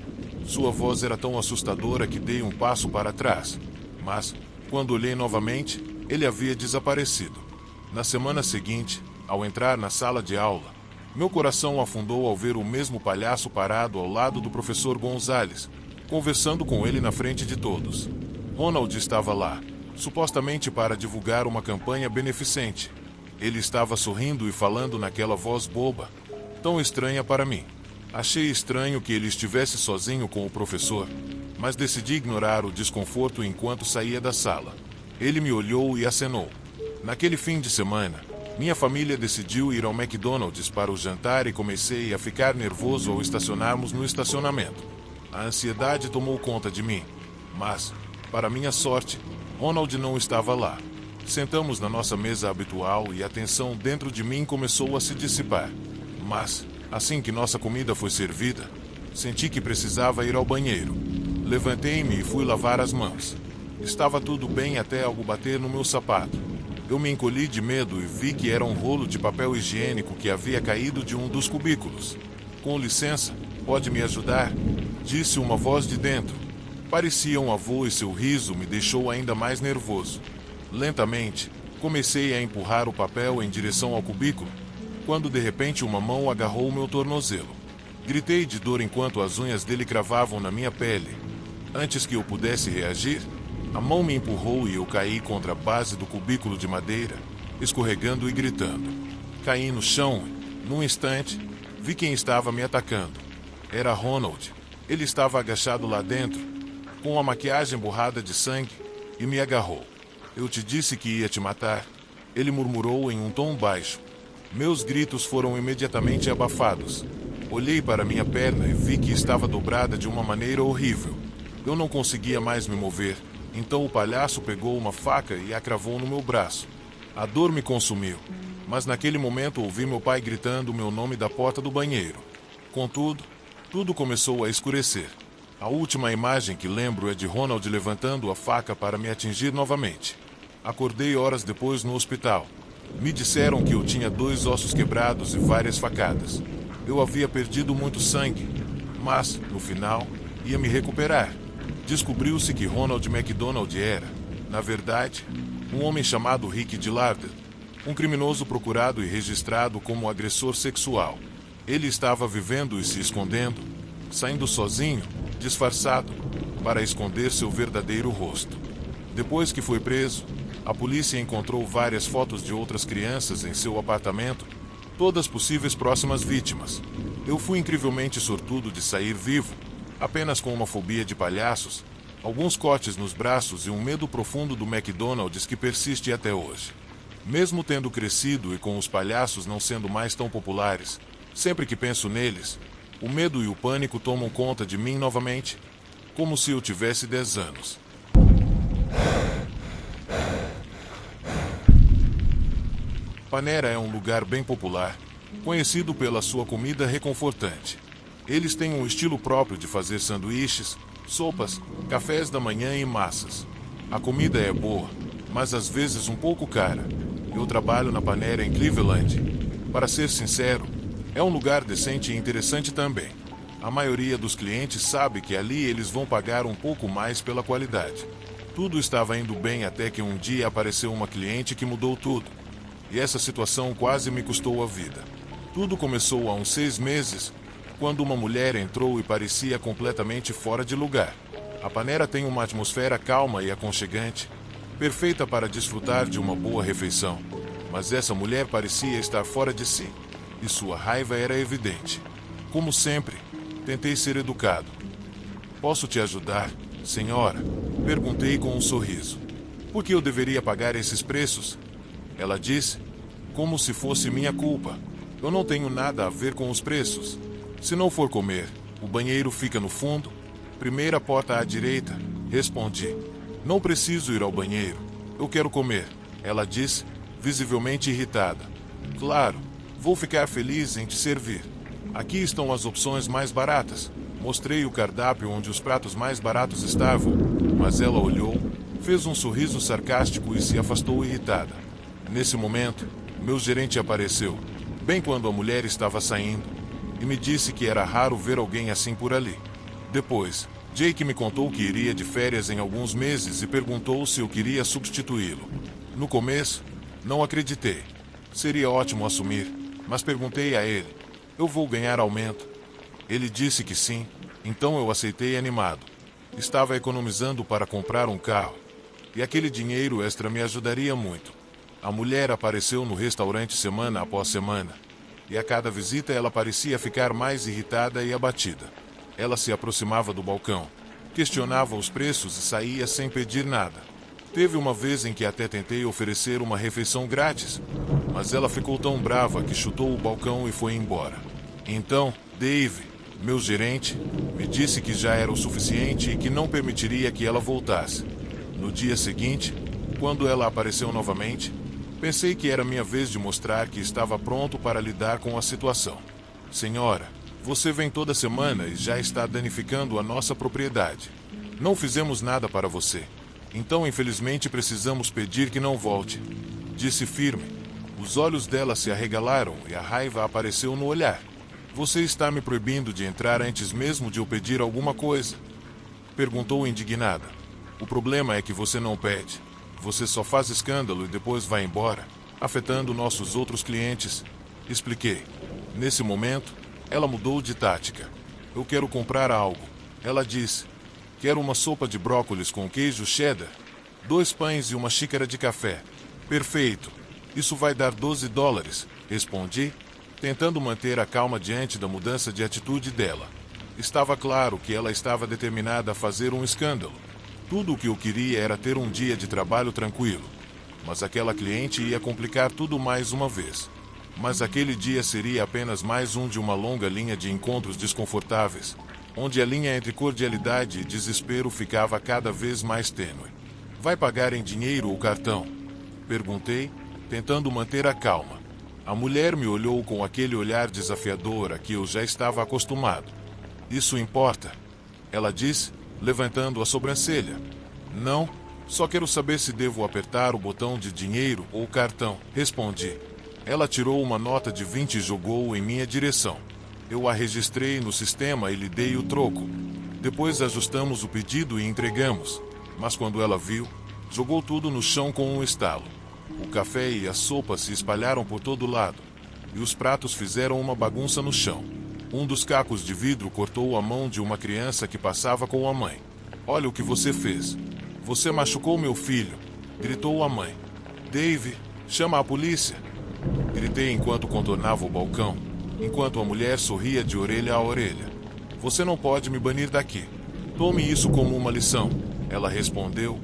Sua voz era tão assustadora que dei um passo para trás. Mas, quando olhei novamente, ele havia desaparecido. Na semana seguinte, ao entrar na sala de aula, meu coração afundou ao ver o mesmo palhaço parado ao lado do professor Gonzalez, conversando com ele na frente de todos. Ronald estava lá, supostamente para divulgar uma campanha beneficente. Ele estava sorrindo e falando naquela voz boba, tão estranha para mim. Achei estranho que ele estivesse sozinho com o professor, mas decidi ignorar o desconforto enquanto saía da sala. Ele me olhou e acenou. Naquele fim de semana, minha família decidiu ir ao McDonald's para o jantar e comecei a ficar nervoso ao estacionarmos no estacionamento. A ansiedade tomou conta de mim, mas, para minha sorte, Ronald não estava lá. Sentamos na nossa mesa habitual e a tensão dentro de mim começou a se dissipar. Mas, assim que nossa comida foi servida, senti que precisava ir ao banheiro. Levantei-me e fui lavar as mãos. Estava tudo bem até algo bater no meu sapato. Eu me encolhi de medo e vi que era um rolo de papel higiênico que havia caído de um dos cubículos. "Com licença, pode me ajudar?" disse uma voz de dentro. Parecia um avô e seu riso me deixou ainda mais nervoso. Lentamente, comecei a empurrar o papel em direção ao cubículo, quando de repente uma mão agarrou meu tornozelo. Gritei de dor enquanto as unhas dele cravavam na minha pele. Antes que eu pudesse reagir, a mão me empurrou e eu caí contra a base do cubículo de madeira, escorregando e gritando. Caí no chão e, num instante, vi quem estava me atacando. Era Ronald. Ele estava agachado lá dentro, com a maquiagem borrada de sangue, e me agarrou. "Eu te disse que ia te matar", ele murmurou em um tom baixo. Meus gritos foram imediatamente abafados. Olhei para minha perna e vi que estava dobrada de uma maneira horrível. Eu não conseguia mais me mover, então o palhaço pegou uma faca e a cravou no meu braço. A dor me consumiu, mas naquele momento ouvi meu pai gritando o meu nome da porta do banheiro. Contudo, tudo começou a escurecer. A última imagem que lembro é de Ronald levantando a faca para me atingir novamente. Acordei horas depois no hospital. Me disseram que eu tinha 2 ossos quebrados e várias facadas. Eu havia perdido muito sangue, mas, no final, ia me recuperar. Descobriu-se que Ronald McDonald era, na verdade, um homem chamado Rick Dillardet, um criminoso procurado e registrado como agressor sexual. Ele estava vivendo e se escondendo, saindo sozinho, disfarçado, para esconder seu verdadeiro rosto. Depois que foi preso, a polícia encontrou várias fotos de outras crianças em seu apartamento, todas possíveis próximas vítimas. Eu fui incrivelmente sortudo de sair vivo, apenas com uma fobia de palhaços, alguns cortes nos braços e um medo profundo do McDonald's que persiste até hoje. Mesmo tendo crescido e com os palhaços não sendo mais tão populares, sempre que penso neles, o medo e o pânico tomam conta de mim novamente, como se eu tivesse 10 anos. Panera é um lugar bem popular, conhecido pela sua comida reconfortante. Eles têm um estilo próprio de fazer sanduíches, sopas, cafés da manhã e massas. A comida é boa, mas às vezes um pouco cara. Eu trabalho na Panera em Cleveland. Para ser sincero, é um lugar decente e interessante também. A maioria dos clientes sabe que ali eles vão pagar um pouco mais pela qualidade. Tudo estava indo bem até que um dia apareceu uma cliente que mudou tudo. E essa situação quase me custou a vida. Tudo começou há uns 6 meses, quando uma mulher entrou e parecia completamente fora de lugar. A Panera tem uma atmosfera calma e aconchegante, perfeita para desfrutar de uma boa refeição. Mas essa mulher parecia estar fora de si, e sua raiva era evidente. Como sempre, tentei ser educado. "Posso te ajudar, senhora?" Perguntei com um sorriso. "Por que eu deveria pagar esses preços?" Ela disse, como se fosse minha culpa. "Eu não tenho nada a ver com os preços. Se não for comer, o banheiro fica no fundo, primeira porta à direita." Respondi. "Não preciso ir ao banheiro. Eu quero comer." Ela disse, visivelmente irritada. "Claro, vou ficar feliz em te servir. Aqui estão as opções mais baratas." Mostrei o cardápio onde os pratos mais baratos estavam, mas ela olhou, fez um sorriso sarcástico e se afastou irritada. Nesse momento, meu gerente apareceu, bem quando a mulher estava saindo, e me disse que era raro ver alguém assim por ali. Depois, Jake me contou que iria de férias em alguns meses e perguntou se eu queria substituí-lo. No começo, não acreditei. Seria ótimo assumir, mas perguntei a ele: "Eu vou ganhar aumento?" Ele disse que sim, então eu aceitei animado. Estava economizando para comprar um carro, e aquele dinheiro extra me ajudaria muito. A mulher apareceu no restaurante semana após semana, e a cada visita ela parecia ficar mais irritada e abatida. Ela se aproximava do balcão, questionava os preços e saía sem pedir nada. Teve uma vez em que até tentei oferecer uma refeição grátis, mas ela ficou tão brava que chutou o balcão e foi embora. Então, Dave, meu gerente, me disse que já era o suficiente e que não permitiria que ela voltasse. No dia seguinte, quando ela apareceu novamente, pensei que era minha vez de mostrar que estava pronto para lidar com a situação. "Senhora, você vem toda semana e já está danificando a nossa propriedade. Não fizemos nada para você. Então, infelizmente, precisamos pedir que não volte", disse firme. Os olhos dela se arregalaram e a raiva apareceu no olhar. "Você está me proibindo de entrar antes mesmo de eu pedir alguma coisa?" Perguntou indignada. "O problema é que você não pede. Você só faz escândalo e depois vai embora, afetando nossos outros clientes", expliquei. Nesse momento, ela mudou de tática. "Eu quero comprar algo", ela disse. "Quero uma sopa de brócolis com queijo cheddar, 2 pães e uma xícara de café." "Perfeito. Isso vai dar $12, respondi, tentando manter a calma diante da mudança de atitude dela. Estava claro que ela estava determinada a fazer um escândalo. Tudo o que eu queria era ter um dia de trabalho tranquilo. Mas aquela cliente ia complicar tudo mais uma vez. Mas aquele dia seria apenas mais um de uma longa linha de encontros desconfortáveis, onde a linha entre cordialidade e desespero ficava cada vez mais tênue. "Vai pagar em dinheiro ou cartão?" perguntei, tentando manter a calma. A mulher me olhou com aquele olhar desafiador a que eu já estava acostumado. "Isso importa?" ela disse, levantando a sobrancelha. "Não, só quero saber se devo apertar o botão de dinheiro ou cartão", respondi. Ela tirou uma nota de 20 e jogou em minha direção. Eu a registrei no sistema e lhe dei o troco. Depois ajustamos o pedido e entregamos, mas quando ela viu, jogou tudo no chão com um estalo. O café e a sopa se espalharam por todo lado, e os pratos fizeram uma bagunça no chão. Um dos cacos de vidro cortou a mão de uma criança que passava com a mãe. Olha o que você fez. Você machucou meu filho, gritou a mãe. Dave, chama a polícia. Gritei enquanto contornava o balcão, enquanto a mulher sorria de orelha a orelha. Você não pode me banir daqui. Tome isso como uma lição, ela respondeu,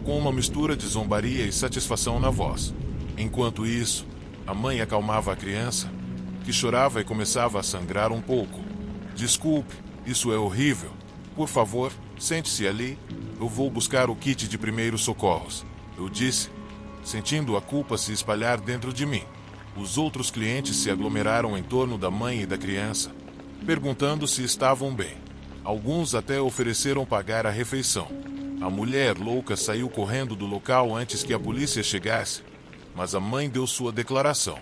com uma mistura de zombaria e satisfação na voz. Enquanto isso, a mãe acalmava a criança, que chorava e começava a sangrar um pouco. Desculpe, isso é horrível. Por favor, sente-se ali. Eu vou buscar o kit de primeiros socorros, eu disse, sentindo a culpa se espalhar dentro de mim. Os outros clientes se aglomeraram em torno da mãe e da criança, perguntando se estavam bem. Alguns até ofereceram pagar a refeição. A mulher louca saiu correndo do local antes que a polícia chegasse, mas a mãe deu sua declaração.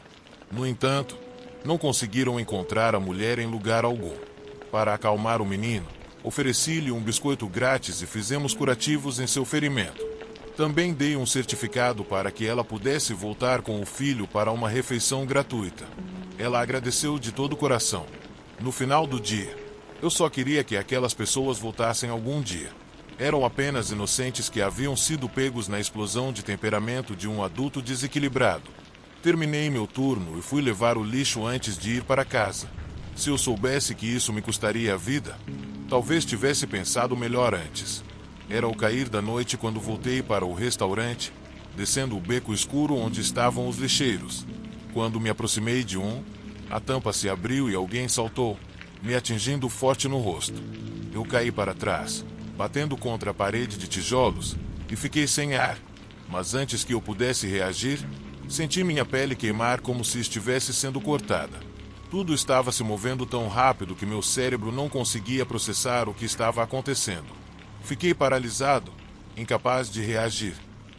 No entanto, não conseguiram encontrar a mulher em lugar algum. Para acalmar o menino, ofereci-lhe um biscoito grátis e fizemos curativos em seu ferimento. Também dei um certificado para que ela pudesse voltar com o filho para uma refeição gratuita. Ela agradeceu de todo o coração. No final do dia, eu só queria que aquelas pessoas voltassem algum dia. Eram apenas inocentes que haviam sido pegos na explosão de temperamento de um adulto desequilibrado. Terminei meu turno e fui levar o lixo antes de ir para casa. Se eu soubesse que isso me custaria a vida, talvez tivesse pensado melhor antes. Era o cair da noite quando voltei para o restaurante, descendo o beco escuro onde estavam os lixeiros. Quando me aproximei de um, a tampa se abriu e alguém saltou, me atingindo forte no rosto. Eu caí para trás, batendo contra a parede de tijolos, e fiquei sem ar. Mas antes que eu pudesse reagir, senti minha pele queimar como se estivesse sendo cortada. Tudo estava se movendo tão rápido que meu cérebro não conseguia processar o que estava acontecendo. Fiquei paralisado, incapaz de reagir.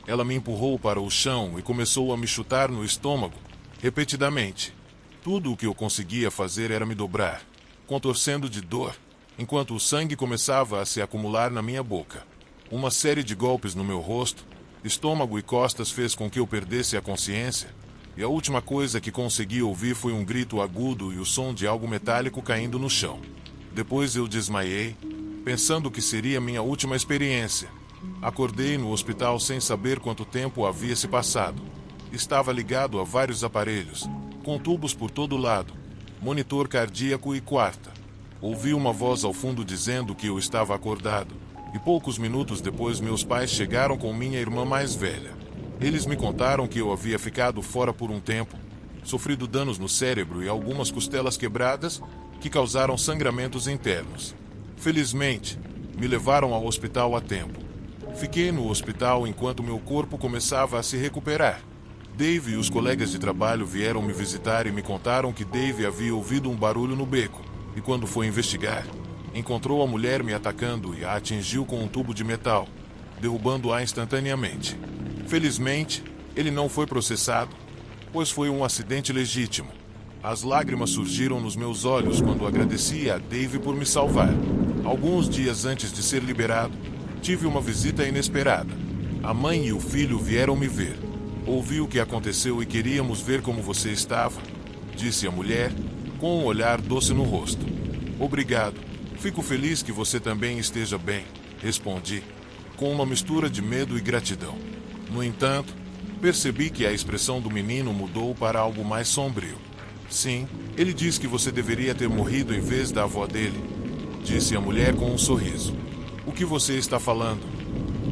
Ela me empurrou para o chão e começou a me chutar no estômago, repetidamente. Tudo o que eu conseguia fazer era me dobrar, contorcendo de dor, enquanto o sangue começava a se acumular na minha boca. Uma série de golpes no meu rosto, estômago e costas fez com que eu perdesse a consciência, e a última coisa que consegui ouvir foi um grito agudo e o som de algo metálico caindo no chão. Depois eu desmaiei, pensando que seria minha última experiência. Acordei no hospital sem saber quanto tempo havia se passado. Estava ligado a vários aparelhos, com tubos por todo lado, monitor cardíaco e quarta. Ouvi uma voz ao fundo dizendo que eu estava acordado, e poucos minutos depois meus pais chegaram com minha irmã mais velha. Eles me contaram que eu havia ficado fora por um tempo, sofrido danos no cérebro e algumas costelas quebradas que causaram sangramentos internos. Felizmente, me levaram ao hospital a tempo. Fiquei no hospital enquanto meu corpo começava a se recuperar. Dave e os colegas de trabalho vieram me visitar e me contaram que Dave havia ouvido um barulho no beco, e quando foi investigar, encontrou a mulher me atacando e a atingiu com um tubo de metal, derrubando-a instantaneamente. Felizmente, ele não foi processado, pois foi um acidente legítimo. As lágrimas surgiram nos meus olhos quando agradeci a Dave por me salvar. Alguns dias antes de ser liberado, tive uma visita inesperada. A mãe e o filho vieram me ver. Ouvi o que aconteceu e queríamos ver como você estava, disse a mulher, com um olhar doce no rosto. Obrigado. Fico feliz que você também esteja bem, respondi, com uma mistura de medo e gratidão. No entanto, percebi que a expressão do menino mudou para algo mais sombrio. Sim, ele diz que você deveria ter morrido em vez da avó dele, disse a mulher com um sorriso. O que você está falando?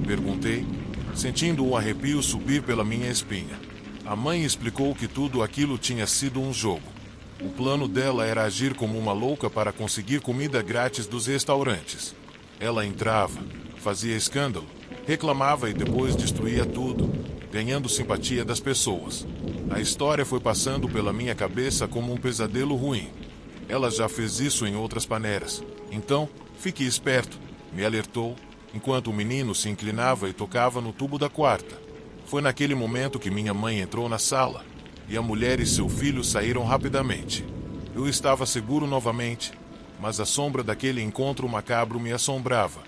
Perguntei, sentindo um arrepio subir pela minha espinha. A mãe explicou que tudo aquilo tinha sido um jogo. O plano dela era agir como uma louca para conseguir comida grátis dos restaurantes. Ela entrava, fazia escândalo, reclamava e depois destruía tudo, ganhando simpatia das pessoas. A história foi passando pela minha cabeça como um pesadelo ruim. Ela já fez isso em outras maneiras. Então, fique esperto, me alertou, enquanto o menino se inclinava e tocava no tubo da quarta. Foi naquele momento que minha mãe entrou na sala, e a mulher e seu filho saíram rapidamente. Eu estava seguro novamente, mas a sombra daquele encontro macabro me assombrava.